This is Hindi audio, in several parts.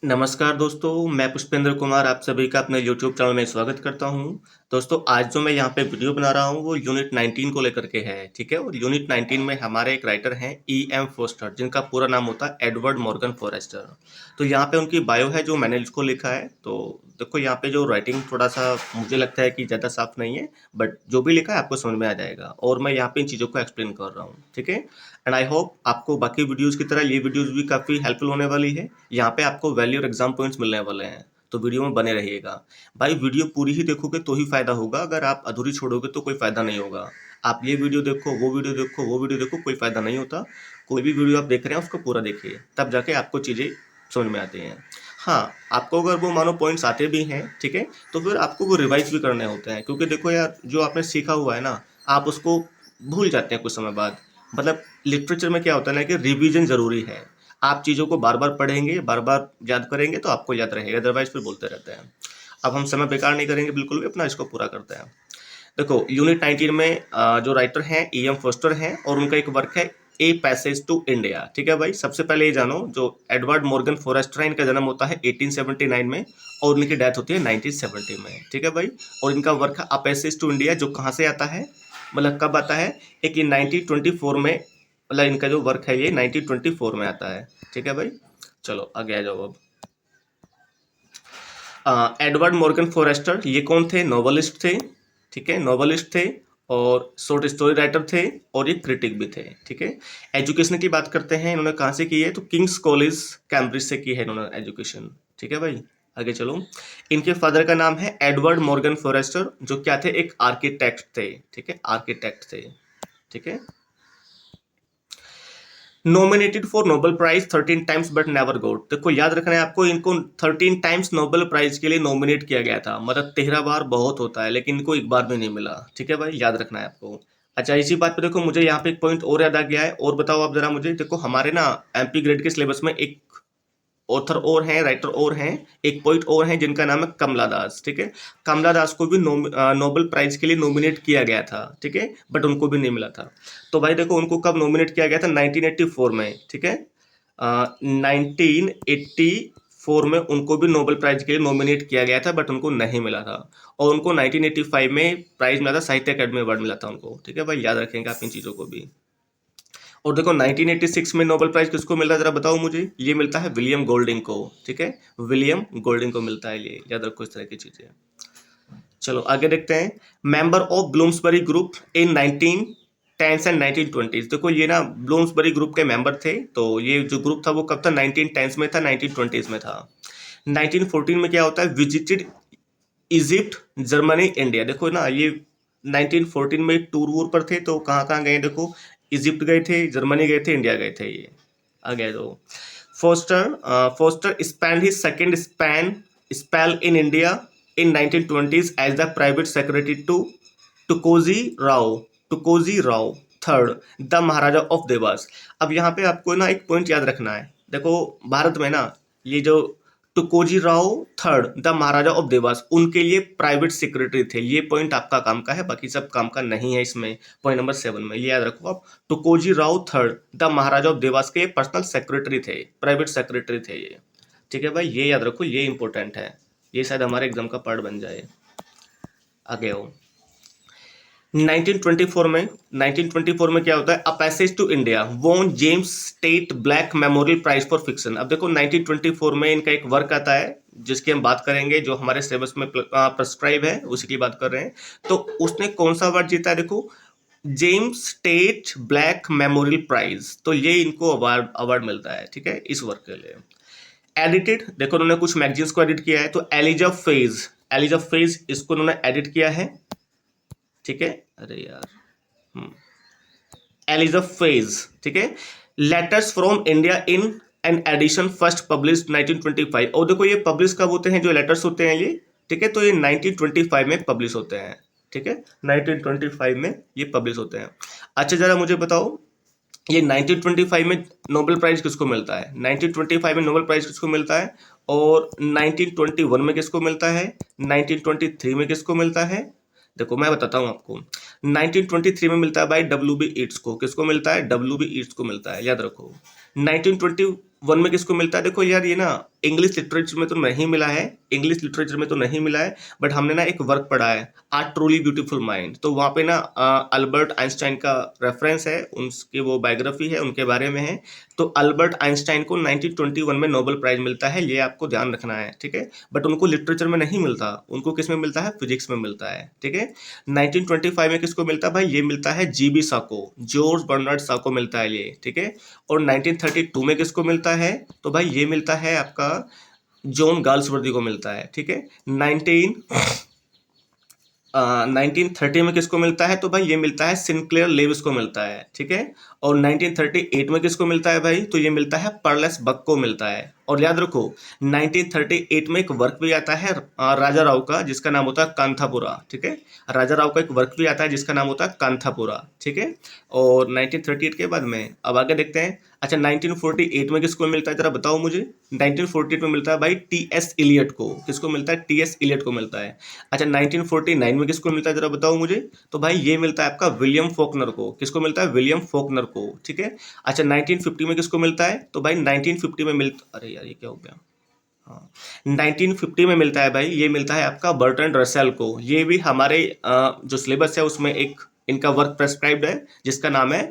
नमस्कार दोस्तों, मैं पुष्पेंद्र कुमार आप सभी का अपने यूट्यूब चैनल में स्वागत करता हूं। दोस्तों, आज जो मैं यहाँ पे वीडियो बना रहा हूं वो यूनिट 19 को लेकर के है, ठीक है। और यूनिट 19 में हमारे एक राइटर हैं E.M. फोस्टर, जिनका पूरा नाम होता है एडवर्ड मॉर्गन फॉरेस्टर। तो यहाँ पे उनकी बायो है जो मैंने इसको लिखा है। तो देखो, यहाँ पे जो राइटिंग थोड़ा सा मुझे लगता है कि ज़्यादा साफ नहीं है, बट जो भी लिखा है आपको समझ में आ जाएगा और मैं यहाँ पे इन चीज़ों को एक्सप्लेन कर रहा हूँ, ठीक है। एंड आई होप आपको बाकी वीडियोज़ की तरह ये वीडियोज़ भी काफ़ी हेल्पफुल होने वाली है। यहाँ पे आपको वैल्यू और एग्जाम पॉइंट्स मिलने वाले हैं, तो वीडियो में बने रहिएगा। भाई, वीडियो पूरी ही देखोगे तो ही फायदा होगा, अगर आप अधूरी छोड़ोगे तो कोई फायदा नहीं होगा। आप ये वीडियो देखो, वो वीडियो देखो, वो वीडियो देखो, कोई फायदा नहीं होता। कोई भी वीडियो आप देख रहे हैं उसको पूरा देखिए, तब जाके आपको चीज़ें समझ में आती हैं। हाँ, आपको अगर वो मानो पॉइंट्स आते भी हैं, ठीक है, तो फिर आपको वो रिवाइज भी करने होते हैं, क्योंकि देखो यार, जो आपने सीखा हुआ है ना, आप उसको भूल जाते हैं कुछ समय बाद। मतलब लिटरेचर में क्या होता है ना कि रिवीजन ज़रूरी है। आप चीज़ों को बार बार पढ़ेंगे, बार बार याद करेंगे तो आपको याद रहेगा, अदरवाइज फिर बोलते रहते हैं। अब हम समय बेकार नहीं करेंगे बिल्कुल भी, अपना इसको पूरा करते हैं। देखो, यूनिट 19 में जो राइटर हैं E.M. फोस्टर हैं और उनका एक वर्क है ए पैसेज टू इंडिया, ठीक है भाई। सबसे पहले ये जानो, जो एडवर्ड मॉर्गन फॉरेस्टर है, इनका जन्म होता है 1879 में और इनकी डेथ होती है 1970 में, ठीक है भाई। और इनका वर्क है अ पैसेज टू इंडिया, जो कहाँ से आता है, मतलब कब आता है, एक 1924 में, मतलब इनका जो वर्क है ये 1924 में आता है, ठीक है भाई। चलो आगे आ जाओ अब। एडवर्ड मॉर्गन फॉरेस्टर ये कौन थे? नॉवलिस्ट थे, ठीक है, नॉवलिस्ट थे और शॉर्ट स्टोरी राइटर थे और ये क्रिटिक भी थे, ठीक है। एजुकेशन की बात करते हैं, इन्होंने कहाँ से की है, तो किंग्स कॉलेज कैम्ब्रिज से की है इन्होंने एजुकेशन, ठीक है भाई। आगे चलो। इनके फादर का नाम है एडवर्ड मॉर्गन फॉरेस्टर, जो क्या थे, एक आर्किटेक्ट थे, ठीक है, आर्किटेक्ट थे, ठीक है। Nominated for Nobel prize 13 times but never got. देखो, याद रखना है आपको, इनको 13 टाइम्स नोबेल प्राइज के लिए नॉमिनेट किया गया था, मतलब 13 बार बहुत होता है, लेकिन इनको एक बार भी नहीं मिला, ठीक है भाई, याद रखना है आपको। अच्छा, इसी बात पे देखो, मुझे यहाँ पे एक पॉइंट और याद आ गया है, और बताओ आप जरा मुझे। देखो, हमारे ना MP ग्रेड के सिलेबस में एक ऑथर और हैं, राइटर और हैं, एक पोइट और हैं, जिनका नाम है कमला दास, ठीक है। कमला दास को भी नोबेल प्राइज के लिए नॉमिनेट किया गया था, ठीक है, बट उनको भी नहीं मिला था। तो भाई देखो, उनको कब नॉमिनेट किया गया था, 1984 में, ठीक है। 1984 में उनको भी नोबेल प्राइज के लिए नॉमिनेट किया गया था, बट उनको नहीं मिला था। और उनको 1985 में प्राइज मिला था, साहित्य अकादमी अवार्ड मिला था उनको, ठीक है भाई, याद रखेंगे आप इन चीज़ों को भी। और देखो, 1986 में नोबेल प्राइज किसको मिलता है, जरा बताओ मुझे। ये मिलता है विलियम गोल्डिंग को, ठीक है, विलियम गोल्डिंग को मिलता है, ये याद रखो इस तरह की चीजें। चलो आगे देखते हैं। Member of Bloomsbury group in 1910s and 1920s। देखो, ये ना ब्लूम्सबरी ग्रुप के मेंबर थे, तो ये जो ग्रुप था वो कब था, 1910s में था, 1920s में था। 1914 में क्या होता है, विजिटेड इजिप्ट, जर्मनी, इंडिया। देखो ना, ये 1914 में टूर वूर पर थे, तो कहाँ कहाँ गए, देखो, इजिप्ट गए थे, जर्मनी गए थे, इंडिया गए थे, ये आ गए। तो Forster spend his second spell in India in 1920s as the private secretary to Tukoji Rao Tukoji Rao third, the maharaja of Dewas. अब यहाँ पे आपको ना एक पॉइंट याद रखना है। देखो, भारत में ना, ये जो Tukoji Rao third, the maharaja of Dewas, उनके लिए प्राइवेट सेक्रेटरी थे। ये पॉइंट आपका काम का है, बाकी सब काम का नहीं है इसमें। पॉइंट नंबर 7 में ये याद रखो आप, Tukoji Rao third, the maharaja of Dewas के पर्सनल सेक्रेटरी थे, प्राइवेट सेक्रेटरी थे ये, ठीक है भाई, ये याद रखो, ये इंपॉर्टेंट है, ये शायद हमारे एग्जाम का पार्ट बन जाए। आगे आओ। 1924 में क्या होता है, a passage to India won James Tait Black Memorial Prize for fiction. अब देखो, 1924 में इनका एक वर्क आता है, जिसकी हम बात करेंगे, जो हमारे सिलेबस में प्रेस्क्राइब है, उसी की बात कर रहे हैं। तो उसने कौन सा अवार्ड जीता है, देखो, James Tait Black Memorial Prize, तो ये इनको अवार्ड मिलता है, ठीक है, इस वर्क के लिए। एडिटेड, देखो उन्होंने कुछ मैगजीन्स को एडिट किया है, तो एलिजा फेज इसको उन्होंने एडिट किया है, ठीक है। अरे यार, एलिजाफेज, ठीक है। Letters from India in an edition first publish 1925। और देखो, ये पब्लिश कब होते हैं, जो लेटर्स होते हैं ये, ठीक है, तो ये 1925 में पब्लिश होते हैं, ठीक है, 1925 में ये पब्लिश होते हैं। अच्छा, जरा मुझे बताओ, ये 1925 में नोबेल प्राइज किसको मिलता है, 1925 में नोबेल प्राइज किसको मिलता है, और 1921 में किसको मिलता है, 1923 में किसको मिलता है। देखो, मैं बताता हूँ आपको। 1923 में मिलता है भाई WB ईट्स को, किसको मिलता है, WB ईट्स को मिलता है, याद रखो। 1920 वन में किसको मिलता है? देखो यार ये ना इंग्लिश लिटरेचर में तो नहीं मिला है, इंग्लिश लिटरेचर में तो नहीं मिला है, बट हमने ना एक वर्क पढ़ा है आ ट्रूली ब्यूटीफुल माइंड, तो वहाँ पे ना अल्बर्ट आइंस्टाइन का रेफरेंस है, उनकी वो बायोग्राफी है, उनके बारे में है। तो अल्बर्ट आइंस्टाइन को 1921 में नोबेल प्राइज मिलता है, ये आपको ध्यान रखना है, ठीक है। बट उनको लिटरेचर में नहीं मिलता, उनको किस में मिलता है? फिजिक्स में मिलता है, ठीक है। 1925 में किसको मिलता है भाई? ये मिलता है जीबी साको, जॉर्ज बर्नार्ड साको मिलता है ये, ठीक है। और 1932 में किसको मिलता है? तो भाई ये मिलता है आपका जॉन गाल्सवर्दी को मिलता है, ठीक है। 1930 में किसको मिलता है? तो भाई ये मिलता है सिनक्लेयर लेविस को मिलता है, ठीक है। और 1938 में किसको मिलता है भाई? तो ये मिलता है पर्लेस बक को मिलता है। और याद रखो 1938 में एक वर्क भी आता है राजा राव का, जिसका नाम होता है कांथापुरा, ठीक है। राजा राव का एक वर्क भी आता है जिसका नाम होता है कांथापुरा, ठीक है। और 1938 के बाद में अब आगे देखते हैं। अच्छा 1948 में किसको मिलता है जरा बताओ मुझे? 1948 में मिलता है भाई टी एस इलियट को। किसको मिलता है? टी एस इलियट को मिलता है। अच्छा 1949 में किसको मिलता है जरा बताओ मुझे? तो भाई ये मिलता है आपका विलियम फॉकनर को। किसको मिलता है? विलियम फॉकनर को, ठीक है। अच्छा 1950 में किसको मिलता है? तो भाई 1950 में मिलता, अरे यार ये क्या हो गया, हाँ 1950 में मिलता है भाई, ये मिलता है आपका बर्ट्रैंड रसेल को। ये भी हमारे जो सिलेबस है उसमें एक इनका वर्क प्रेस्क्राइब्ड है जिसका नाम है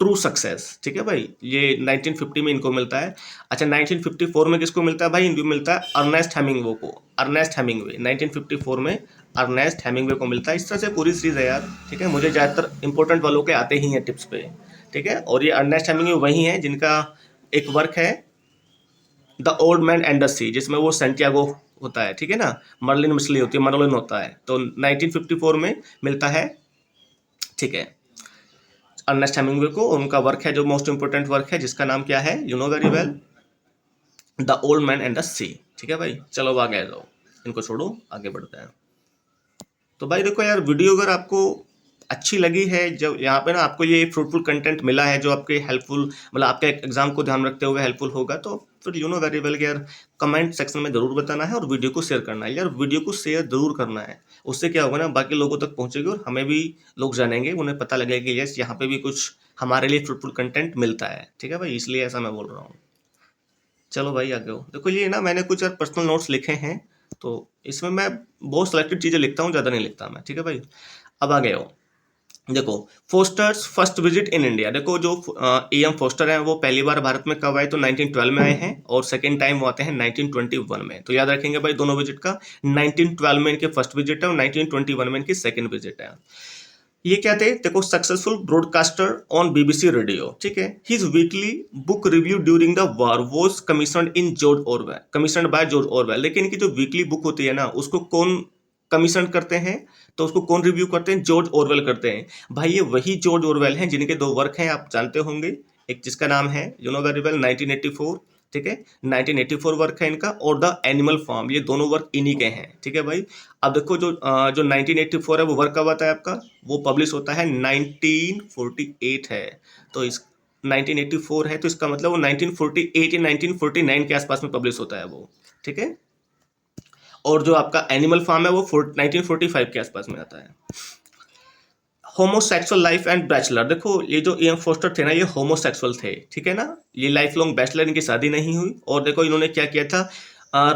ट्रू सक्सेस, ठीक है भाई। ये 1950 में इनको मिलता है। अच्छा 1954 में किसको मिलता है भाई? इनको मिलता है अर्नेस्ट हेमिंगवे को, अर्नेस्ट हेमिंगवे 1954 में अर्नेस्ट हेमिंगवे को मिलता है। इस तरह से पूरी सीरीज है यार, ठीक है। मुझे ज़्यादातर इंपॉर्टेंट वालों के आते ही हैं टिप्स पे, ठीक है। और ये अर्नेस्ट हेमिंगवे वही हैं जिनका एक वर्क है the old man and the sea, जिसमें वो सेंटियागो होता है, ठीक है ना, मर्लिन मछली होती है, मर्लिन होता है, तो 1954 में मिलता है, ठीक है, अर्नेस्ट हेमिंगवे को। उनका वर्क है जो मोस्ट इंपोर्टेंट वर्क है जिसका नाम क्या है? You know very well, the old man and the sea, ठीक है भाई। चलो अब आगे आ जाओ, इनको छोड़ो आगे बढ़ते हैं। तो भाई देखो यार वीडियो अगर आपको अच्छी लगी है, जब यहाँ पे ना आपको ये फ्रूटफुल कंटेंट मिला है जो आपके हेल्पफुल, मतलब आपके एग्जाम को ध्यान रखते हुए हेल्पफुल होगा, तो फिर यू नो वेरी वेल यार कमेंट सेक्शन में जरूर बताना है और वीडियो को शेयर करना है यार, वीडियो को शेयर जरूर करना है। उससे क्या होगा ना, बाकी लोगों तक पहुंचेगी और हमें भी लोग जानेंगे, उन्हें पता लगेगा कि यस यहाँ पे भी कुछ हमारे लिए फ्रूटफुल कंटेंट मिलता है, ठीक है भाई, इसलिए ऐसा मैं बोल रहा हूँ। चलो भाई आगे हो। देखो ये ना मैंने कुछ यार पर्सनल नोट्स लिखे हैं, तो इसमें मैं बहुत सिलेक्टेड चीज़ें लिखता हूँ, ज़्यादा नहीं लिखता मैं, ठीक है भाई। अब आ गए हो, देखो fosters first visit in India. देखो जो ए एम फोस्टर हैं वो पहली बार भारत में कब आए? तो 1912 में आए हैं, और सेकेंड टाइम वो आते हैं 1921 में। तो याद रखेंगे भाई दोनों विजिट का, 1912 में इनके फर्स्ट विजिट है और 1921 में इनकी सेकेंड विजिट है। ये क्या थे? देखो successful broadcaster on BBC radio, ठीक है। His weekly book review during the war was commissioned in George Orwell, commissioned by George Orwell. लेकिन इनकी जो वीकली बुक होती है ना उसको कौन कमीशन करते हैं? तो उसको कौन रिव्यू करते हैं? जॉर्ज ऑरवेल करते हैं। भाई ये वही जॉर्ज ऑरवेल हैं जिनके दो वर्क हैं, आप जानते होंगे, एक जिसका नाम है यू नो वेरी वेल 1984, ठीक है, 1984 वर्क है इनका, और द एनिमल फार्म, ये दोनों वर्क इन्हीं के हैं, ठीक है भाई। अब देखो जो 1984 है वो वर्क कब आता है आपका? वो पब्लिश होता है 1948 है, तो इस 1984 है तो इसका मतलब वो 1948 या 1949 के आसपास में पब्लिश होता है वो, ठीक है। और जो आपका एनिमल फार्म है वो 1945 के आसपास में आता है। होमोसेक्सुअल लाइफ एंड बैचलर, देखो ये जो इयन फोस्टर थे ना ये होमोसेक्सुअल थे, ठीक है ना, ये लाइफ लॉन्ग बैचलर, इनकी शादी नहीं हुई। और देखो इन्होंने क्या किया था,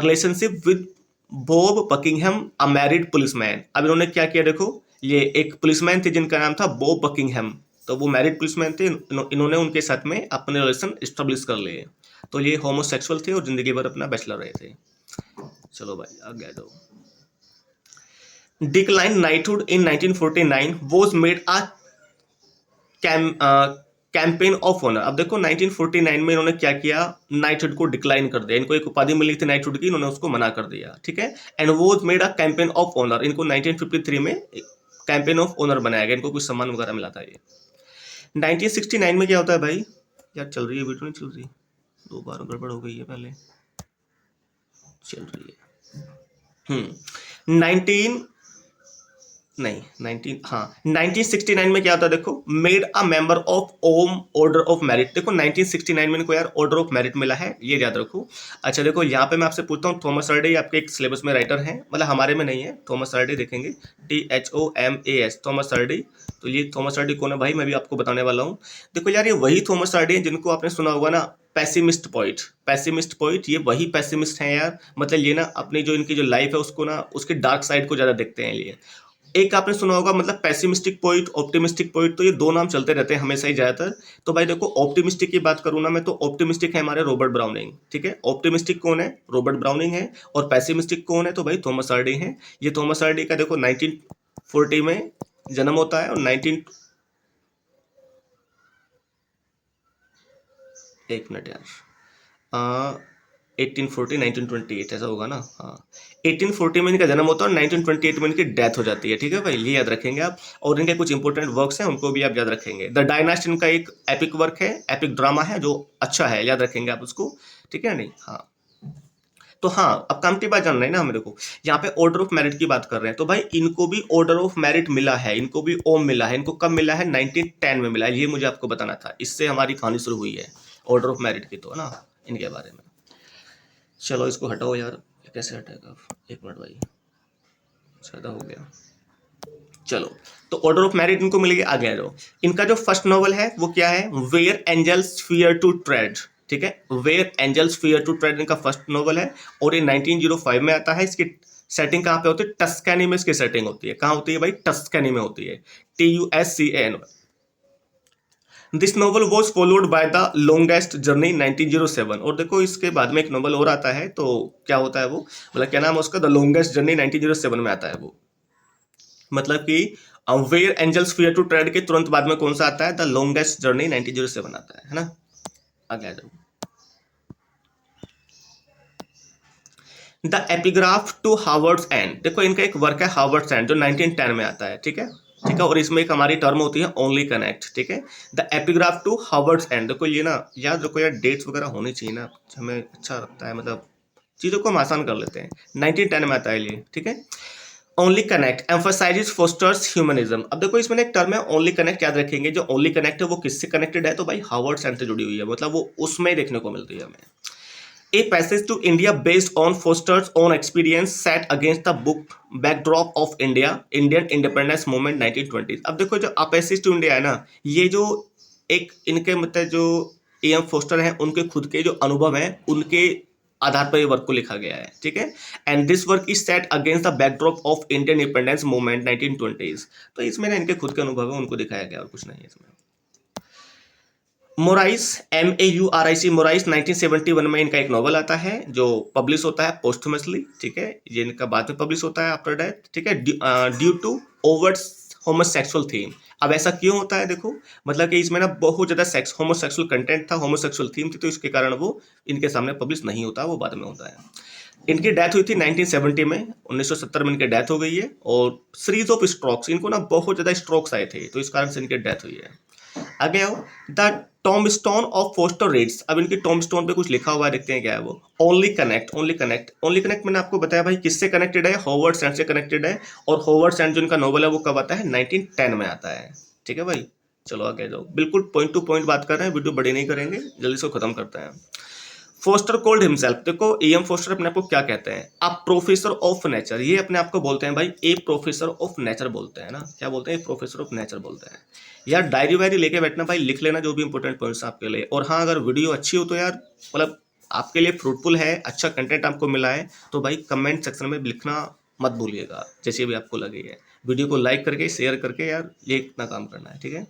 relationship with Bob Buckingham a married policeman. अब इन्होंने क्या किया, देखो ये एक पुलिसमैन थे जिनका नाम था बॉब बकिंगहैम, तो वो मैरिड पुलिसमैन थे, इन्होंने उनके साथ में अपने रिलेशन स्टेब्लिश कर लिए, तो ये होमोसेक्सुअल थे और जिंदगी भर अपना बैचलर रहे थे। चलो भाई आगे दो। Decline knighthood in 1949 was made a companion of honour. अब देखो 1949 में इन्होंने क्या किया, नाइटहुड को डिक्लाइन कर दिया, इनको एक उपाधि मिली थी नाइटहुड की, इन्होंने उसको मना कर दिया, ठीक है। And was made a companion of honour, इनको 1953 में कैंपेन ऑफ ऑनर बनाया गया, इनको कुछ सम्मान वगैरह मिला था ये। 1969 में क्या होता है भाई, यार चल रही है वीडियो, नहीं चल रही, दो बार गड़बड़ हो गई है, पहले चल रही है। 19 नहीं 19, हाँ 1969 में क्या होता है देखो, मेड अ मेंबर ऑफ ओम ऑर्डर ऑफ मेरिट। देखो 1969 में इनको यार ऑर्डर ऑफ मेरिट मिला है, ये याद रखो। अच्छा देखो यहाँ पे मैं आपसे पूछता हूँ, थॉमस हर्डे आपके एक सिलेबस में राइटर हैं, मतलब हमारे में नहीं है। थॉमस हर्डे देखेंगे, THOMAS, थॉमस हर्डे। तो ये थॉमस हर्डे कौन है भाई, मैं भी आपको बताने वाला हूँ। देखो यार ये वही थॉमस हर्डे हैं जिनको आपने सुना होगा ना, पैसिमिस्ट पोइट। पैसिमिस्ट पोइट, ये वही पैसिमिस्ट हैं यार, मतलब ये ना अपनी जो इनकी जो लाइफ है उसको ना, उसके डार्क साइड को ज्यादा देखते हैं ये। एक आपने सुना होगा मतलब पैसिमिस्टिक पोइट, ऑप्टिमिस्टिक पोइट, तो ये दो नाम चलते रहते हैं हमेशा ही ज्यादातर। तो भाई देखो ऑप्टिमिस्टिक की बात करूं ना मैं, तो ऑप्टिमिस्टिक है हमारे रॉबर्ट ब्राउनिंग, ठीक है। ऑप्टिमिस्टिक कौन है, रॉबर्ट ब्राउनिंग है। और पैसिमिस्टिक कौन है, तो भाई थॉमस हार्डी है। ये थॉमस हार्डी का देखो 1940 में जन्म होता है, और 19, एक मिनट यार, 1840 1928 ऐसा होगा ना, हाँ 1840 में इनका जन्म होता है और 1928 में इनकी डेथ हो जाती है, ठीक है भाई, ये याद रखेंगे आप। और इनके कुछ इंपॉर्टेंट वर्क्स हैं, उनको भी आप याद रखेंगे। द डायनास्ट इनका एक एपिक वर्क है, एपिक ड्रामा है जो अच्छा है, याद रखेंगे आप उसको, ठीक है नहीं, हाँ। तो हाँ अब काम की बात जान रहे हैं ना हम, देखो यहाँ पे ऑर्डर ऑफ मेरिट की बात कर रहे हैं, तो भाई इनको भी ऑर्डर ऑफ मेरिट मिला है, इनको भी ओम मिला है। इनको कब मिला है, 1910 में मिला है, ये मुझे आपको बताना था, इससे हमारी कहानी शुरू हुई है ऑर्डर ऑफ मेरिट की, तो ना इनके बारे में। चलो इसको हटाओ यार, ये कैसे हटेगा, एक मिनट भाई, ज़्यादा हो गया। चलो तो ऑर्डर ऑफ मेरिट इनको मिल गया, आगे आ जाओ। इनका जो फर्स्ट नॉवल है वो क्या है, where angels fear to tread, ठीक है। Where angels fear to tread इनका फर्स्ट नॉवल है, और ये 1905 में आता है। इसकी सेटिंग कहाँ पे होती है, टस्कैनी में इसकी सेटिंग होती है। कहाँ होती है भाई, टस्कैनी में होती है, TUSCAN। This novel was followed by the longest journey 1907। और देखो इसके बाद में एक नॉवल और आता है, तो क्या होता है वो, मतलब क्या नाम है उसका, द लॉन्गेस्ट जर्नी 1907 में आता है वो। मतलब कि where angels fear to tread के तुरंत बाद में कौन सा आता है, द लॉन्गेस्ट जर्नी 1907 आता है ना। आगे आ जाओ। द एपिग्राफ टू हावर्ड्स एंड, देखो इनका एक वर्क है हावर्ड्स एंड, जो 1910 में आता है, ठीक है ठीक है। और इसमें एक हमारी टर्म होती है ओनली कनेक्ट, ठीक है। द एपिग्राफ टू हावर्ड्स एंड, देखो ये ना याद रखो यार, डेट्स वगैरह होनी चाहिए ना, हमें अच्छा लगता है, मतलब चीज़ों को हम आसान कर लेते हैं। 1910 में आता है ये, ठीक है। Only connect emphasises fosters humanism. अब देखो इसमें एक टर्म है ओनली कनेक्ट, याद रखेंगे। जो ओनली कनेक्ट है वो किससे कनेक्टेड है, तो भाई हावर्ड्स एंड से जुड़ी हुई है, मतलब वो उसमें देखने को मिलती है हमें। A passage to India based on Foster's own experience set against the book backdrop of India, Indian Independence Movement 1920s। अब देखो जो A Passage to India है ना, ये जो एक इनके मतलब जो AM फोस्टर हैं उनके खुद के जो अनुभव हैं उनके आधार पर ये वर्क को लिखा गया है, ठीक है। And this work is set against the backdrop of Indian independence movement 1920s। तो इसमें ना इनके खुद के अनुभव है, उनको दिखाया गया और कुछ नहीं है इसमें। मोराइस, MAURIC, मोराइस 1971 में इनका एक नॉवल आता है जो पब्लिश होता है पोस्टमसली, ठीक है। ये इनका बाद में पब्लिश होता है आफ्टर डेथ, ठीक है। Due to overt homosexual theme. अब ऐसा क्यों होता है देखो, मतलब कि इसमें ना बहुत ज़्यादा सेक्स होमोसेक्सुअल कंटेंट था, होमोसेक्सुअल थीम थी, तो इसके कारण वो इनके सामने पब्लिश नहीं होता, वो बाद में होता है। इनकी डेथ हुई थी 1970 में, 1970 में इनकी डेथ हो गई है। और सीरीज ऑफ स्ट्रोक्स, इनको ना बहुत ज़्यादा स्ट्रोक्स आए थे, तो इस कारण से इनकी डेथ हुई है। आगे आओ, द टॉम्बस्टोन ऑफ फोस्टर रेड्स। अब इनकी टॉम्बस्टोन पे कुछ लिखा हुआ है, देखते हैं क्या है वो। Only connect, only connect, only connect मैंने आपको बताया भाई किससे कनेक्टेड है, हॉवर्ड सैंड से कनेक्टेड है। और हॉवर्ड सैंड जो इनका नॉवल है वो कब आता है, 1910 में आता है, ठीक है भाई। चलो आगे जाओ, बिल्कुल पॉइंट टू पॉइंट बात कर रहे हैं, वीडियो बड़ी नहीं करेंगे, जल्दी से खत्म करते हैं। फोस्टर कोल्ड हिमसेल्फ, देखो AM फोस्टर अपने आप को क्या कहते हैं, अ प्रोफेसर ऑफ नेचर। ये अपने आप को बोलते हैं भाई ए प्रोफेसर ऑफ नेचर बोलते हैं ना, क्या बोलते हैं, प्रोफेसर ऑफ नेचर बोलते हैं। यार डायरी वायरी लेके बैठना भाई, लिख लेना जो भी इंपॉर्टेंट पॉइंट्स आपके लिए। और हाँ अगर वीडियो अच्छी हो तो यार मतलब आपके लिए फ्रूटफुल है, अच्छा कंटेंट आपको मिला है, तो भाई कमेंट सेक्शन में लिखना मत भूलिएगा, जैसे भी आपको लगे है। वीडियो को लाइक करके शेयर करके यार ये इतना काम करना है, ठीक है।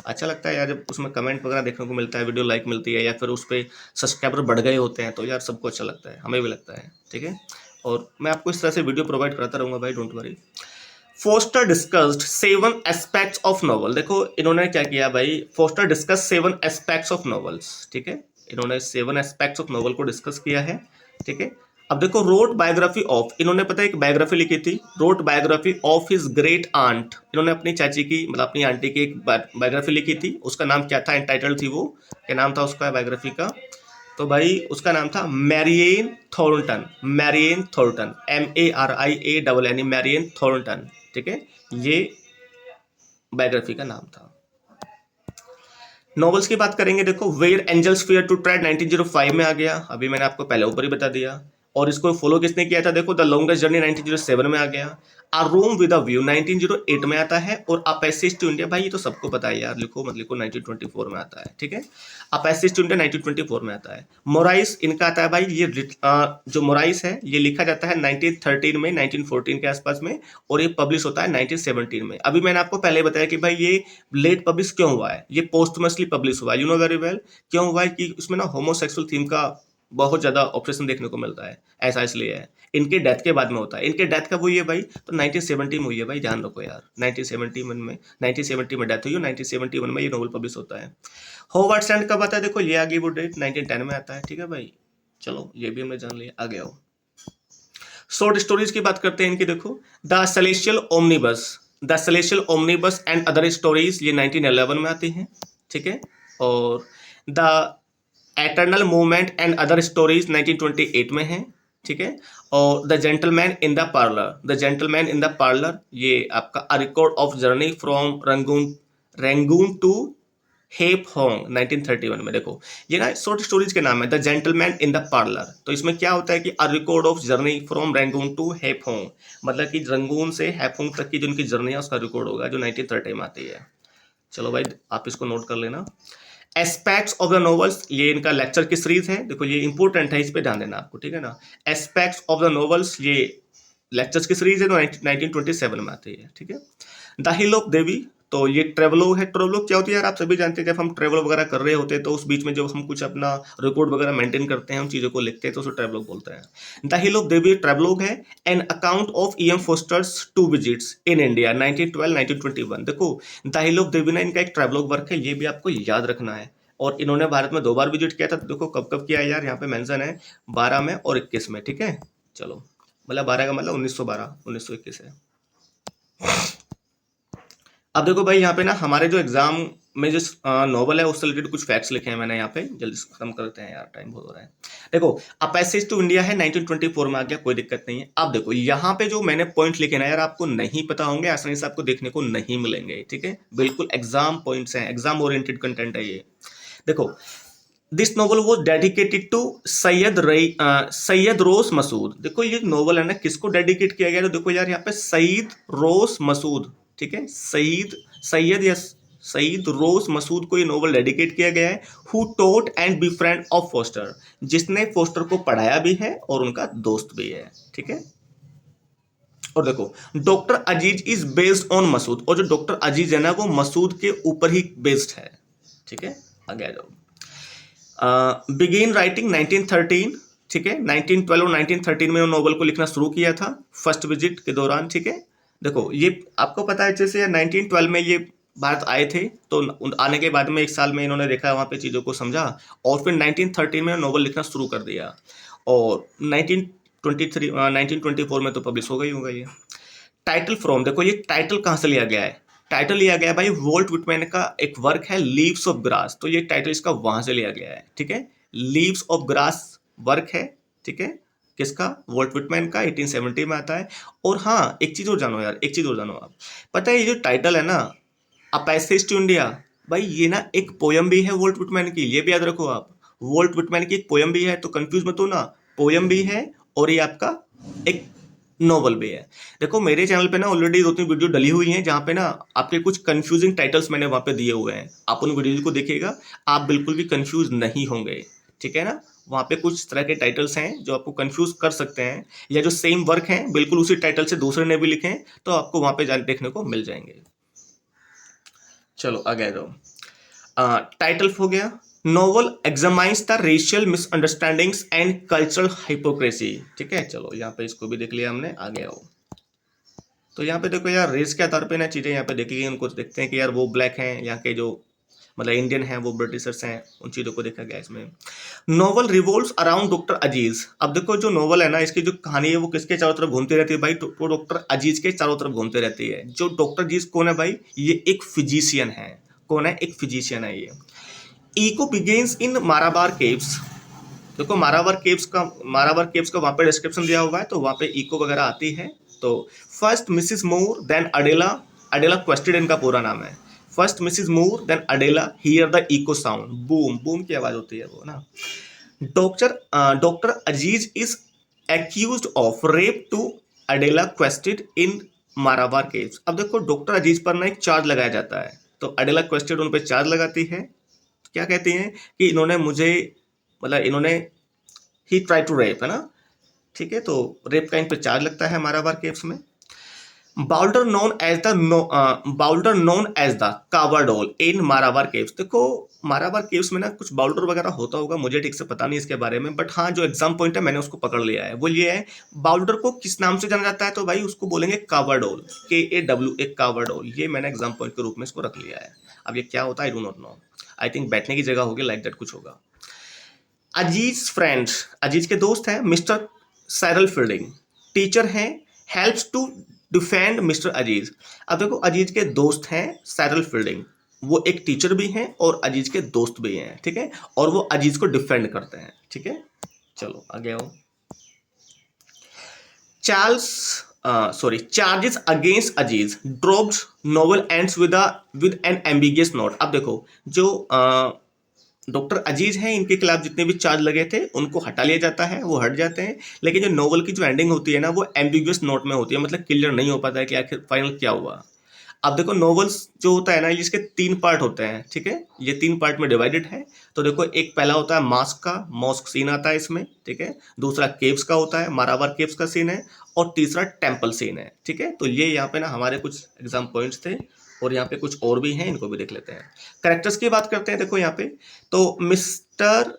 अच्छा लगता है यार जब उसमें कमेंट वगैरह देखने को मिलता है, वीडियो लाइक मिलती है, या फिर उस पर सब्सक्राइबर बढ़ गए होते हैं, तो यार सबको अच्छा लगता है, हमें भी लगता है, ठीक है। और मैं आपको इस तरह से वीडियो प्रोवाइड करता रहूँगा भाई, don't worry. Forster discussed 7 aspects of novel. देखो इन्होंने क्या किया भाई, Forster discuss 7 aspects of novels, ठीक है। इन्होंने 7 एस्पेक्ट्स ऑफ नॉवल को डिस्कस किया है, ठीक है। अब देखो रोट बायोग्राफी ऑफ, इन्होंने पता है एक बायोग्राफी लिखी थी, wrote biography of his great aunt. इन्होंने अपनी चाची की मतलब अपनी आंटी की एक बायोग्राफी लिखी थी, उसका नाम क्या था, एंटाइटल थी वो, क्या नाम था उसका बायोग्राफी का, तो भाई उसका नाम था Marianne Thornton. Marianne Thornton, MARIANNE, Marianne Thornton, ठीक है, ये बायोग्राफी का नाम था। नॉवेल्स की बात करेंगे, देखो where angels fear to tread 1905 में आ गया, अभी मैंने आपको पहले ऊपर ही बता दिया। और इसको फॉलो किसने किया था, देखो द लॉन्गेस्ट जर्नी 1907 में आ गया। आ रूम विद अ व्यू 1908 में आता है। और अ पैसेज टू इंडिया, भाई ये तो सबको पता है यार, लिखो मत लिखो, 1924 में आता है। ठीक है, अ पैसेज टू इंडिया 1924 में आता है। मोराइस इनका आता है भाई, ये जो मोराइस है ये लिखा जाता है 1913 में, 1914 के आसपास में, और ये पब्लिश होता है 1917 में। अभी मैंने आपको पहले बताया कि भाई ये लेट पब्लिश क्यों हुआ है, ये पोस्टमसली पब्लिश हुआ है, यू नो वेरी वेल। क्यों हुआ है कि उसमें ना होमोसेक्सुअल थीम का बहुत ज्यादा ऑब्सेशन देखने को मिलता है, ऐसा इसलिए है। इनके डेथ के बाद में होता है, इनके डेथ कब हुई है भाई, तो 1970 में हुई है भाई, ध्यान रखो यार, 1970 में डेथ हुई है, 1971 में ये नोवेल पब्लिश होता है। होवर्ड सैंड कब आता है, देखो ये आगे वो डेट 1910 में आता है। ठीक है भाई, चलो ये भी हमने जान लिया, आगे आओ। शॉर्ट स्टोरीज की बात करते हैं इनकी, देखो the celestial omnibus and other stories, ये 1911 में आती हैं। ठीक है, और the eternal movement and other stories 1928 में है। ठीक है, और the gentleman in the parlour ये आपका a record of journey from Rangoon to Hep Hong 1931 में। देखो ये ना शॉर्ट स्टोरीज के नाम है, the gentleman in the parlour. तो इसमें क्या होता है कि a record of journey from Rangoon to Hep Hong, मतलब कि रंगून से हैपोंग तक की जो उनकी जर्नी है उसका रिकॉर्ड होगा, जो 1930 में आती है। चलो भाई आप इसको नोट कर लेना। एस्पेक्ट्स ऑफ द नॉवेल्स, ये इनका लेक्चर की सीरीज है, देखो ये इंपॉर्टेंट है, इस पे ध्यान देना आपको। ठीक है ना, एस्पेक्ट्स ऑफ द नॉवेल्स ये लेक्चर्स की सीरीज है, तो 1927 में आती है। ठीक है, द हिल ऑफ देवी, तो ये ट्रेवलॉग है। ट्रेवलॉग क्या होती है यार, आप सभी जानते हैं, जब हम ट्रेवल वगैरह कर रहे होते हैं तो उस बीच में जब हम कुछ अपना रिकॉर्ड वगैरह मेंटेन करते हैं, उन चीज़ों को लिखते हैं, तो उसे ट्रेवलॉग बोलते हैं। The hill of Devi travelogue है। An account of E M Forster's two visits in India 1912-1921। देखो द हिल ऑफ देवी ना इनका एक ट्रेवलॉग वर्क है, ये भी आपको याद रखना है। और इन्होंने भारत में 2 बार विजिट किया था, तो देखो कब कब किया है यार, यहाँ पे मेंशन है 12 में और 21 में। ठीक है, चलो मतलब 12 का मतलब 1912, 1921 है। अब देखो भाई यहाँ पे ना हमारे जो एग्जाम में जो नॉवल है उससे रिलेटेड कुछ फैक्ट्स लिखे हैं मैंने यहाँ पे, जल्दी से खत्म करते हैं यार, टाइम बहुत हो रहा है। देखो अ पैसेज टू इंडिया है 1924 में आ गया, कोई दिक्कत नहीं है। अब देखो यहाँ पे जो मैंने पॉइंट लिखे ना यार, आपको नहीं पता होंगे, आसानी से आपको देखने को नहीं मिलेंगे। ठीक है, बिल्कुल एग्जाम पॉइंट्स हैं, एग्जाम ओरिएंटेड कंटेंट है ये। देखो this novel was dedicated to Syed Ross Masood. देखो ये नॉवल है ना किसको डेडिकेट किया गया, तो देखो यार यहाँ पे सईद रोस मसूद, ठीक है, सईद रोस मसूद को ये नॉवल डेडिकेट किया गया है। Who taught and befriend of Forster, जिसने फोस्टर को पढ़ाया भी है और उनका दोस्त भी है। ठीक है, और देखो doctor Aziz is based on Masood, और जो डॉक्टर अजीज है ना वो मसूद के ऊपर ही बेस्ड है। ठीक है, आगे आ जाओ। बिगिन राइटिंग 1913, ठीक है, 1912 और 1913 में नोवेल को लिखना शुरू किया था, फर्स्ट विजिट के दौरान। ठीक है, देखो ये आपको पता है जैसे 1912 में ये भारत आए थे, तो आने के बाद में 1 साल में इन्होंने देखा वहाँ पे चीज़ों को समझा, और फिर 1913 में नोवेल लिखना शुरू कर दिया, और 1924 में तो पब्लिश हो गई होगा ये। टाइटल फ्रॉम, देखो ये टाइटल कहाँ से लिया गया है, टाइटल लिया गया है भाई वॉल्ट विटमैन का एक वर्क है लीव्स ऑफ ग्रास, तो ये टाइटल इसका वहां से लिया गया है। ठीक है, लीव्स ऑफ ग्रास वर्क है। ठीक है, किसका, वॉल्ट विटमैन का, 1870 में आता है। और हाँ एक चीज और जानो यार, एक चीज और जानो आप, पता है ये जो टाइटल है ना अ पैसेज टू इंडिया, भाई ये ना एक पोयम भी है वॉल्ट विटमैन की, ये भी याद रखो आप, वॉल्ट विटमैन की एक पोयम भी है, तो कंफ्यूज मत हो ना, पोयम भी है और ये आपका एक नोवेल भी है। देखो मेरे चैनल पे ना ऑलरेडी 2-3 वीडियो डली हुई हैं जहाँ पे ना आपके कुछ कंफ्यूजिंग टाइटल्स मैंने वहाँ पे दिए हुए हैं, आप उन वीडियोज को देखिएगा, आप बिल्कुल भी कंफ्यूज नहीं होंगे। ठीक है ना, वहाँ पे कुछ तरह के टाइटल्स हैं जो आपको कंफ्यूज कर सकते हैं, या जो सेम वर्क हैं बिल्कुल उसी टाइटल से दूसरे ने भी लिखे हैं, तो आपको वहाँ पे देखने को मिल जाएंगे। चलो आगे आ जाओ। टाइटल हो गया, novel examines the racial misunderstandings and cultural hypocrisy. ठीक है, चलो यहाँ पे इसको भी देख लिया हमने, आगे आओ। तो यहाँ पे देखो यार रेस के आधार पे ना चीज़ें यहाँ पे देखी गई, उनको देखते हैं कि यार वो ब्लैक हैं, यहाँ के जो मतलब इंडियन हैं वो ब्रिटिशर्स हैं, उन चीज़ों को देखा गया इसमें। Novel revolves around doctor Aziz. अब देखो जो नोवेल है ना इसकी जो कहानी है वो किसके चारों तरफ घूमती रहती है भाई, तो डॉक्टर अजीज के चारों तरफ घूमती रहती है। जो डॉक्टर अजीज कौन है भाई, ये एक फिजिशियन है। कौन है, एक फिजिशियन है ये। ईको बिगेन्स इन माराबार केव्स, देखो माराबार केव्स का वहाँ पे डिस्क्रिप्शन दिया हुआ है, तो वहाँ पे इको वगैरह आती है। तो first Mrs Moore then Adela, Adela Quested इनका पूरा नाम है। First Mrs Moore then Adela hear the echo sound, boom, boom की आवाज होती है वो ना। Doctor Aziz is accused of rape to Adela Quested in Marabar caves. अब देखो डॉक्टर अजीज पर ना एक चार्ज लगाया जाता है, तो अडेला क्वेस्टेड उन पर चार्ज लगाती है, क्या कहती हैं कि इन्होंने मुझे, मतलब इन्होंने ही ट्राई टू रेप, है ना, ठीक है। तो रेप का इन पे चार्ज लगता है मारावार केव्स में। Boulder known as the boulder known as the Kawa Dol in Marabar caves. देखो मारावार केव्स में ना कुछ बाउल्डर वगैरह होता होगा, मुझे ठीक से पता नहीं इसके बारे में, बट हाँ जो एग्जाम पॉइंट है मैंने उसको पकड़ लिया है, वो ये है बाउल्डर को किस नाम से जाना जाता है, तो भाई उसको बोलेंगे कावाडोल, KAW, एक कावाडोल। ये मैंने एग्जाम पॉइंट के रूप में इसको रख लिया है। अब ये क्या होता है I do not know, I think बैठने की जगह होगी, लाइक दैट कुछ होगा। अजीज फ्रेंड, अजीज के दोस्त हैं मिस्टर सैरल फील्डिंग, टीचर हैं, हेल्प्स टू डिफेंड मिस्टर अजीज। अब देखो अजीज के दोस्त हैं सैरल फील्डिंग, वो एक टीचर भी हैं और अजीज के दोस्त भी हैं, ठीक है, और वो अजीज को डिफेंड करते हैं, ठीक है। चलो आगे आओ। Charges against Aziz dropped, novel ends with an ambiguous note. अब देखो जो डॉक्टर अजीज हैं इनके खिलाफ जितने भी चार्ज लगे थे उनको हटा लिया जाता है, वो हट जाते हैं, लेकिन जो नोवेल की जो एंडिंग होती है ना वो एम्बिगुअस नोट में होती है, मतलब क्लियर नहीं हो पाता है कि आखिर फाइनल क्या हुआ। अब देखो नोवेल्स जो होता है ना इसके 3 पार्ट होते हैं, ठीक है, ये 3 पार्ट में डिवाइडेड है। तो देखो एक पहला होता है मास्क का, मॉस्क सीन आता है इसमें, ठीक है, दूसरा केव्स का होता है, मारावार केव्स का सीन है, और तीसरा टेम्पल सीन है, ठीक है। तो ये यहाँ पे ना हमारे कुछ एग्जाम पॉइंट्स थे, और यहाँ पे कुछ और भी हैं, इनको भी देख लेते हैं। कैरेक्टर्स की बात करते हैं, देखो यहाँ पे तो मिस्टर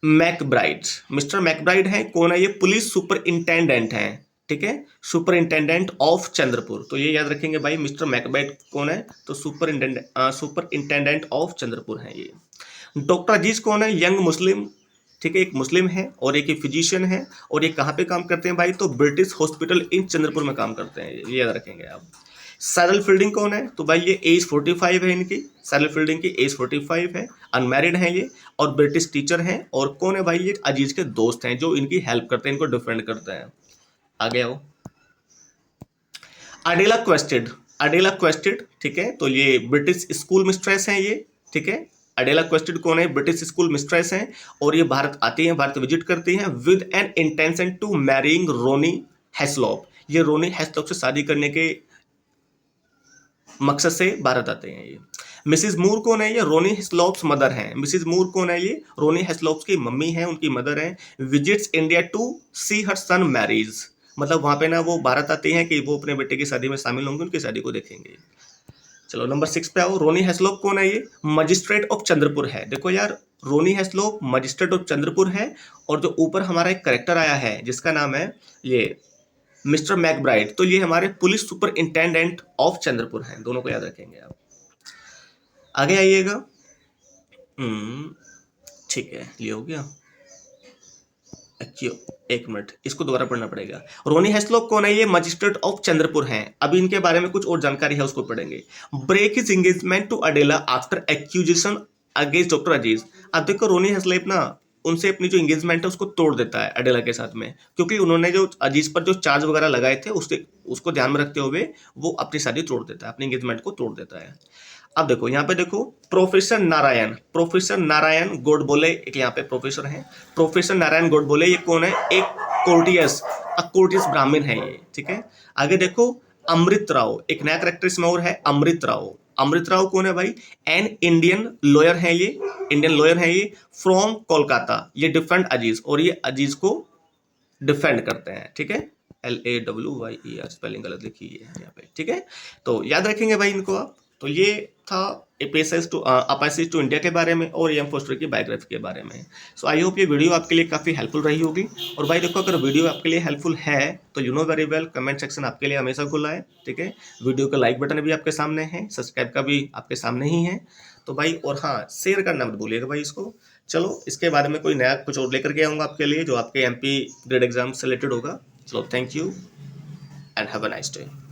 मैकब्राइड, मिस्टर मैकब्राइड है, कौन है ये, पुलिस सुपरिंटेंडेंट है, ठीक है, सुपरिंटेंडेंट ऑफ चंद्रपुर। तो ये याद रखेंगे भाई, मिस्टर मैकब्राइड कौन है, तो सुपरिंटेंडेंट ऑफ चंद्रपुर है ये। डॉक्टर अजीज कौन है, यंग मुस्लिम, ठीक है, एक मुस्लिम है और एक फिजिशियन है, और ये कहाँ पे काम करते हैं भाई, तो ब्रिटिश हॉस्पिटल इन चंद्रपुर में काम करते हैं, ये याद रखेंगे आप। सैरल फील्डिंग कौन है, तो भाई ये एज 45 है इनकी, सैरल फील्डिंग की एज 45 है, अनमैरिड है ये, और ब्रिटिश टीचर हैं, और कौन है भाई, ये अजीज के दोस्त हैं जो इनकी हेल्प करते हैं, इनको डिफेंड करते हैं। आगे आओ। अडेला क्वेस्टेड, अडेला क्वेस्टेड, ठीक है, तो ये ब्रिटिश स्कूल मिस्ट्रेस हैं ये, ठीक है। अडेला क्वेस्टेड कौन है, ब्रिटिश स्कूल मिस्ट्रेस हैं, और ये भारत आती हैं, भारत विजिट करती हैं with an intention to marrying Ronny Heaslop. ये रोनी हेस्लॉप से शादी करने के मकसद से भारत आते हैं ये। मिसिज मूर कौन है, ये रोनी हेस्लॉप्स मदर हैं। मिसिज मूर कौन है, ये रोनी हेस्लॉप्स की मम्मी हैं, उनकी मदर हैं। Visits India to see her son marriage, मतलब वहां पे ना वो भारत आते हैं कि वो अपने बेटे की शादी में शामिल होंगे, उनकी शादी को देखेंगे। चलो नंबर 6 पे आओ। रोनी हेस्लॉप कौन है, ये मजिस्ट्रेट ऑफ चंद्रपुर है। देखो यार रोनी हेस्लॉप मजिस्ट्रेट ऑफ चंद्रपुर है, और जो ऊपर हमारा एक करेक्टर आया है जिसका नाम है ये मिस्टर मैकब्राइड, तो ये हमारे पुलिस सुपरिंटेंडेंट ऑफ चंद्रपुर हैं, दोनों को याद रखेंगे आप। आगे आइएगा। ठीक है, ये हो गया। एक मिनट, इसको दोबारा पढ़ना पड़ेगा। रोनी हेस्लॉप कौन है, ये मजिस्ट्रेट ऑफ चंद्रपुर हैं। अभी इनके बारे में कुछ और जानकारी है, उसको पढ़ेंगे। Break his engagement to Adela after accusation against doctor Aziz. अब देखो रोनी हेस्लॉप ना उनसे अपनी जो एंगेजमेंट है उसको तोड़ देता है अडेला के साथ में, क्योंकि उन्होंने जो अजीज पर जो चार्ज वगैरह लगाए थे उसको ध्यान में रखते हुए वो अपनी शादी तोड़ देता है, अपनी एंगेजमेंट को तोड़ देता है। अब देखो यहाँ पे देखो प्रोफेसर नारायण गोडबोले, एक यहाँ पे प्रोफेसर हैं, प्रोफेसर नारायण गोडबोले, ये कौन है, एक कोर्टियस ब्राह्मण है ये, ठीक है। आगे देखो अमृत राव, एक नया कैरेक्टर इसमें और है, अमृत राव। अमृत राव कौन है भाई, एन इंडियन लॉयर है ये, इंडियन लॉयर है ये, फ्रॉम कोलकाता। ये डिफेंड अजीज, और ये अजीज को डिफेंड करते हैं, ठीक है। LAWYER, स्पेलिंग गलत लिखी है यहाँ पे, ठीक है। तो याद रखेंगे भाई इनको आप। तो ये था एपीएसएस टू इंडिया के बारे में और एम फोस्टर की बायोग्राफी के बारे में। सो आई होप ये वीडियो आपके लिए काफ़ी हेल्पफुल रही होगी। और भाई देखो अगर वीडियो आपके लिए हेल्पफुल है तो you know very well, comment section आपके लिए हमेशा खुला है, ठीक है। वीडियो का लाइक बटन भी आपके सामने है, सब्सक्राइब का भी आपके सामने ही है। तो भाई और हाँ, शेयर करना मत भूलिएगा भाई इसको। चलो इसके बारे में कोई नया कुछ और लेकर के आऊँगा आपके लिए जो आपके MP ग्रेड एग्जाम से रिलेटेड होगा। चलो thank you and have a nice day.